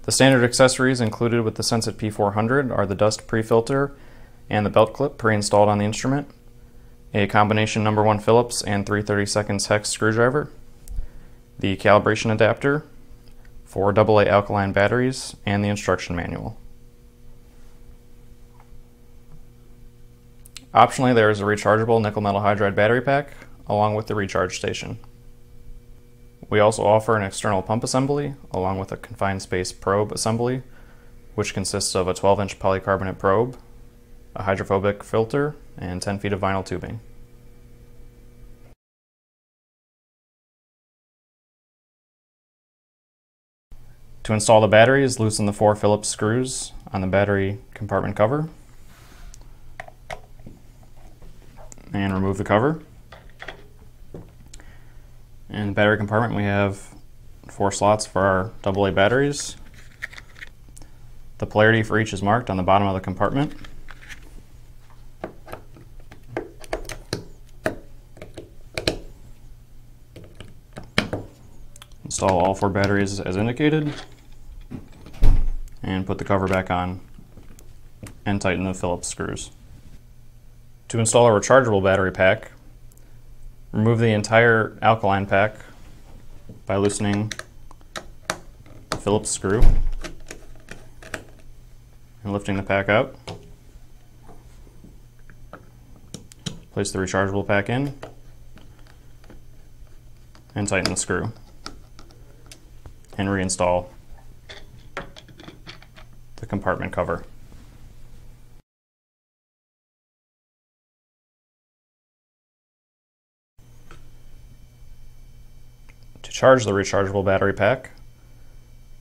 The standard accessories included with the Sensit P400 are the dust pre-filter and the belt clip pre-installed on the instrument, a combination number 1 Phillips and 3/32 hex screwdriver, the calibration adapter, 4 AA alkaline batteries, and the instruction manual. Optionally, there is a rechargeable nickel metal hydride battery pack along with the recharge station. We also offer an external pump assembly along with a confined space probe assembly, which consists of a 12-inch polycarbonate probe, a hydrophobic filter, and 10 feet of vinyl tubing. To install the batteries, loosen the 4 Phillips screws on the battery compartment cover and remove the cover. In the battery compartment, we have 4 slots for our AA batteries. The polarity for each is marked on the bottom of the compartment. Install all 4 batteries as indicated, and put the cover back on and tighten the Phillips screws. To install a rechargeable battery pack, remove the entire alkaline pack by loosening the Phillips screw and lifting the pack out. Place the rechargeable pack in and tighten the screw and reinstall the compartment cover. To charge the rechargeable battery pack,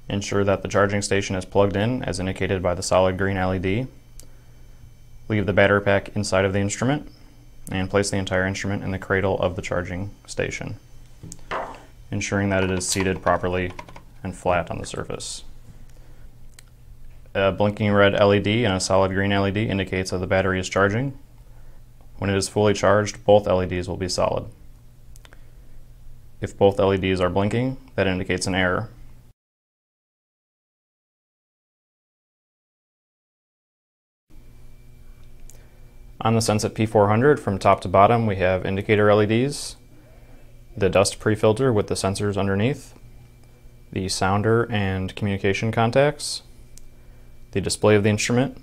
ensure that the charging station is plugged in as indicated by the solid green LED. Leave the battery pack inside of the instrument and place the entire instrument in the cradle of the charging station, ensuring that it is seated properly and flat on the surface. A blinking red LED and a solid green LED indicates that the battery is charging. When it is fully charged, both LEDs will be solid. If both LEDs are blinking, that indicates an error. On the Sensit P400, from top to bottom, we have indicator LEDs, the dust pre-filter with the sensors underneath, the sounder and communication contacts, the display of the instrument,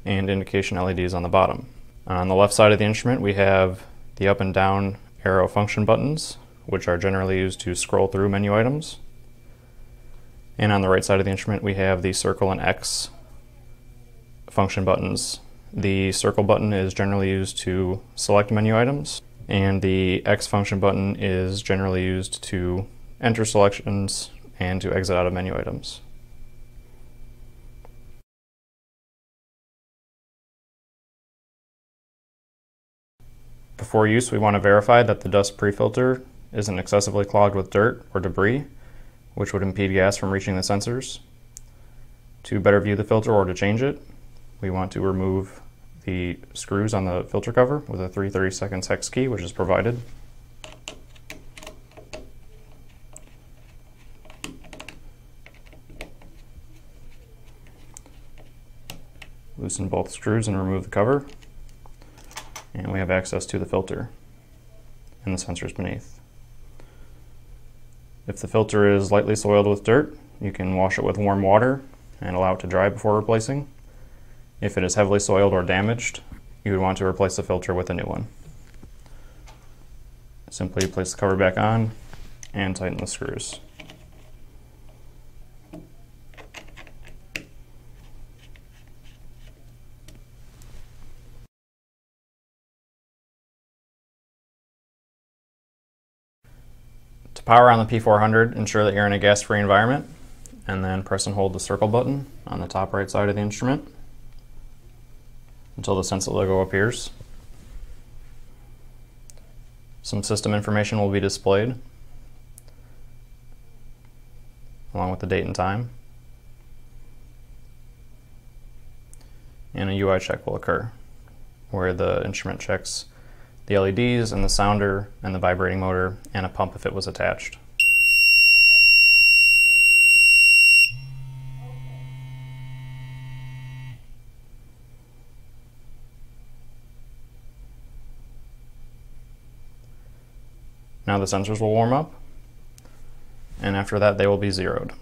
and indication LEDs on the bottom. On the left side of the instrument, we have the up and down arrow function buttons, which are generally used to scroll through menu items. And on the right side of the instrument, we have the circle and X function buttons. The circle button is generally used to select menu items, and the X function button is generally used to enter selections and to exit out of menu items. Before use, we want to verify that the dust pre-filter isn't excessively clogged with dirt or debris, which would impede gas from reaching the sensors. To better view the filter or to change it, we want to remove the screws on the filter cover with a 3/32 hex key, which is provided. Loosen both screws and remove the cover, and we have access to the filter and the sensors beneath. If the filter is lightly soiled with dirt, you can wash it with warm water and allow it to dry before replacing. If it is heavily soiled or damaged, you would want to replace the filter with a new one. Simply place the cover back on and tighten the screws. To power on the P400, ensure that you're in a gas-free environment, and then press and hold the circle button on the top right side of the instrument until the Sensit logo appears. Some system information will be displayed, along with the date and time, and a UI check will occur, where the instrument checks the LEDs and the sounder and the vibrating motor and a pump if it was attached. Now the sensors will warm up, and after that they will be zeroed.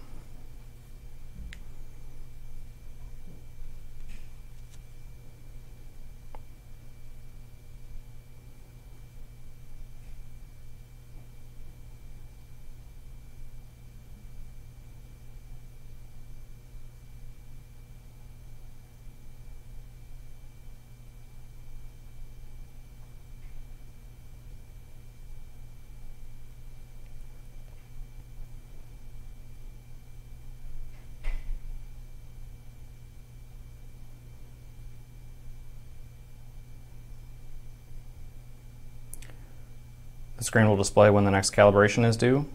The screen will display when the next calibration is due,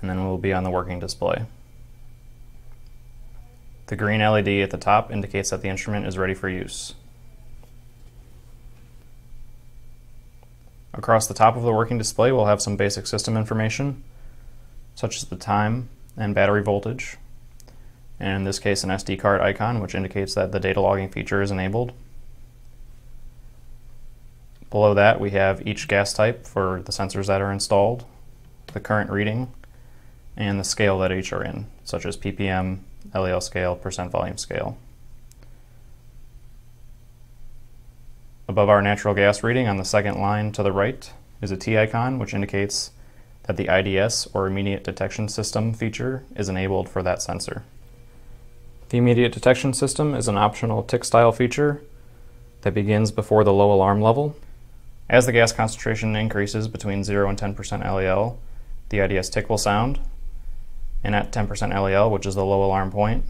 and then we'll be on the working display. The green LED at the top indicates that the instrument is ready for use. Across the top of the working display we'll have some basic system information, such as the time and battery voltage, and in this case an SD card icon which indicates that the data logging feature is enabled. Below that we have each gas type for the sensors that are installed, the current reading, and the scale that each are in, such as ppm, LEL scale, percent volume scale. Above our natural gas reading on the second line to the right is a T icon which indicates that the IDS or immediate detection system feature is enabled for that sensor. The immediate detection system is an optional tick style feature that begins before the low alarm level. As the gas concentration increases between 0 and 10% LEL, the IDS tick will sound, and at 10% LEL, which is the low alarm point,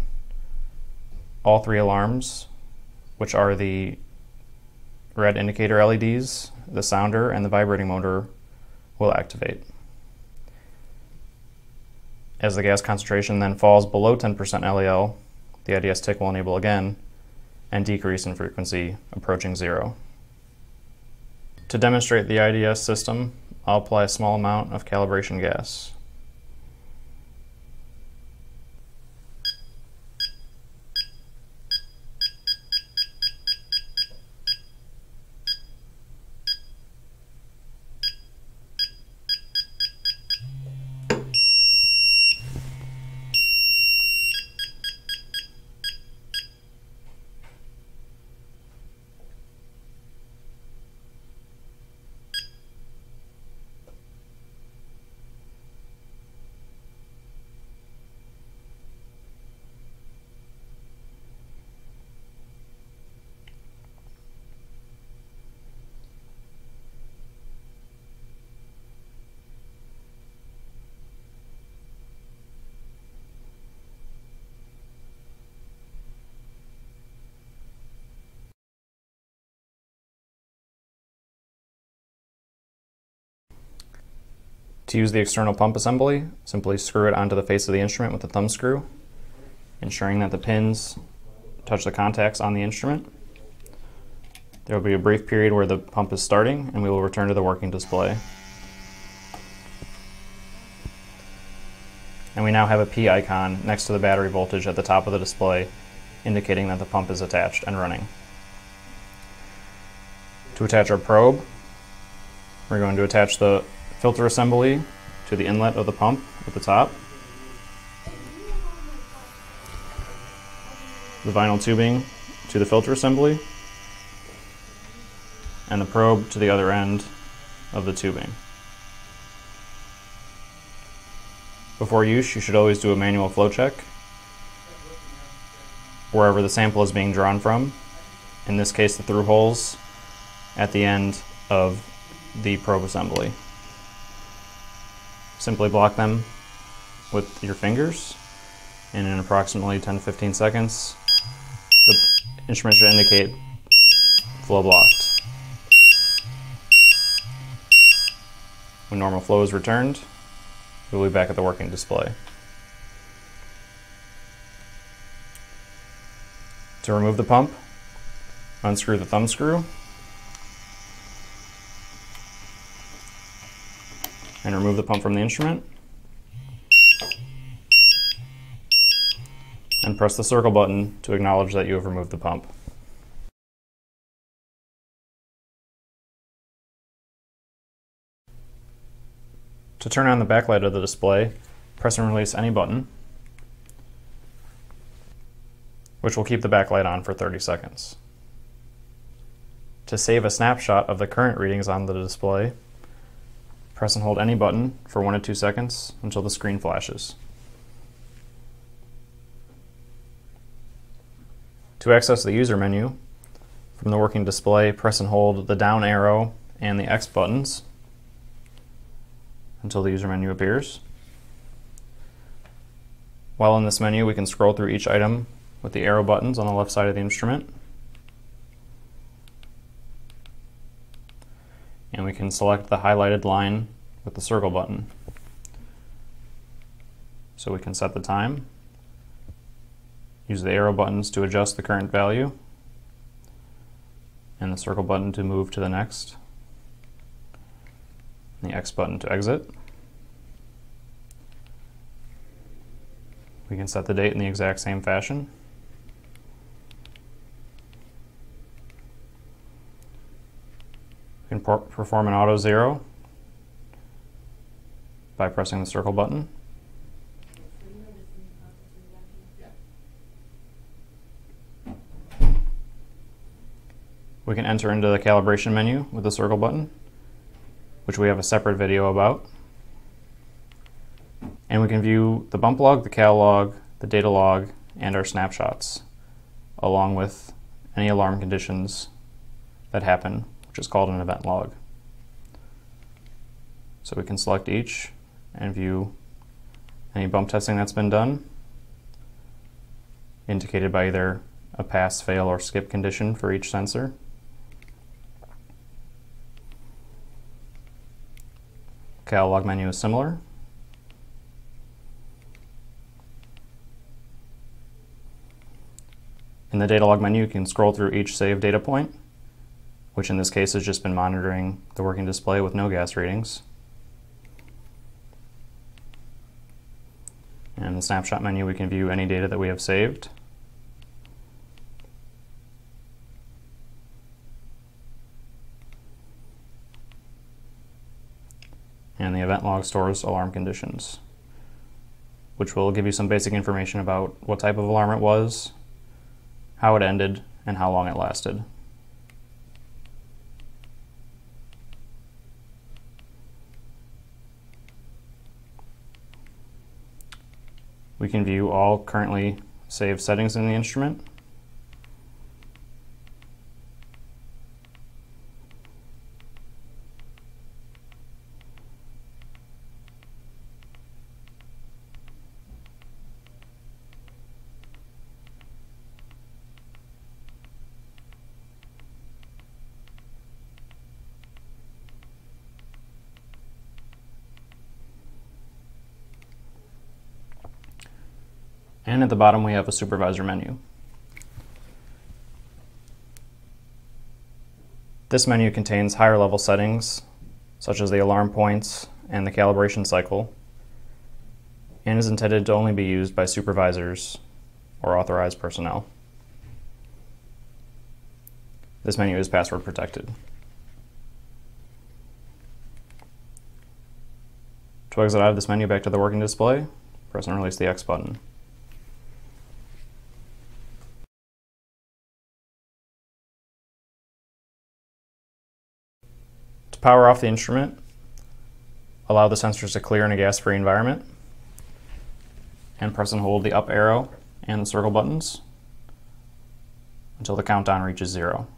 all three alarms, which are the red indicator LEDs, the sounder, and the vibrating motor, will activate. As the gas concentration then falls below 10% LEL, the IDS tick will enable again and decrease in frequency, approaching 0. To demonstrate the IDS system, I'll apply a small amount of calibration gas. To use the external pump assembly, simply screw it onto the face of the instrument with the thumb screw, ensuring that the pins touch the contacts on the instrument. There will be a brief period where the pump is starting, and we will return to the working display. And we now have a P icon next to the battery voltage at the top of the display, indicating that the pump is attached and running. To attach our probe, we're going to attach the filter assembly to the inlet of the pump at the top, the vinyl tubing to the filter assembly, and the probe to the other end of the tubing. Before use, you should always do a manual flow check wherever the sample is being drawn from, in this case the through holes at the end of the probe assembly. Simply block them with your fingers, and in approximately 10-15 seconds, the instrument should indicate flow blocked. When normal flow is returned, we'll be back at the working display. To remove the pump, unscrew the thumb screw, and remove the pump from the instrument, and press the circle button to acknowledge that you have removed the pump. To turn on the backlight of the display, press and release any button, which will keep the backlight on for 30 seconds. To save a snapshot of the current readings on the display, press and hold any button for 1 to 2 seconds until the screen flashes. To access the user menu, from the working display, press and hold the down arrow and the X buttons until the user menu appears. While in this menu, we can scroll through each item with the arrow buttons on the left side of the instrument. And we can select the highlighted line with the circle button. So we can set the time, use the arrow buttons to adjust the current value, and the circle button to move to the next, and the X button to exit. We can set the date in the exact same fashion. We can perform an auto zero by pressing the circle button. We can enter into the calibration menu with the circle button, which we have a separate video about. And we can view the bump log, the cal log, the data log, and our snapshots, along with any alarm conditions that happen, which is called an event log. So we can select each and view any bump testing that's been done, indicated by either a pass, fail, or skip condition for each sensor. Cal log menu is similar. In the data log menu, you can scroll through each saved data point, which in this case has just been monitoring the working display with no gas readings. And in the snapshot menu, we can view any data that we have saved. And the event log stores alarm conditions, which will give you some basic information about what type of alarm it was, how it ended, and how long it lasted. We can view all currently saved settings in the instrument. And at the bottom we have a supervisor menu. This menu contains higher level settings, such as the alarm points and the calibration cycle, and is intended to only be used by supervisors or authorized personnel. This menu is password protected. To exit out of this menu back to the working display, press and release the X button. To power off the instrument, allow the sensors to clear in a gas-free environment, and press and hold the up arrow and the circle buttons until the countdown reaches 0.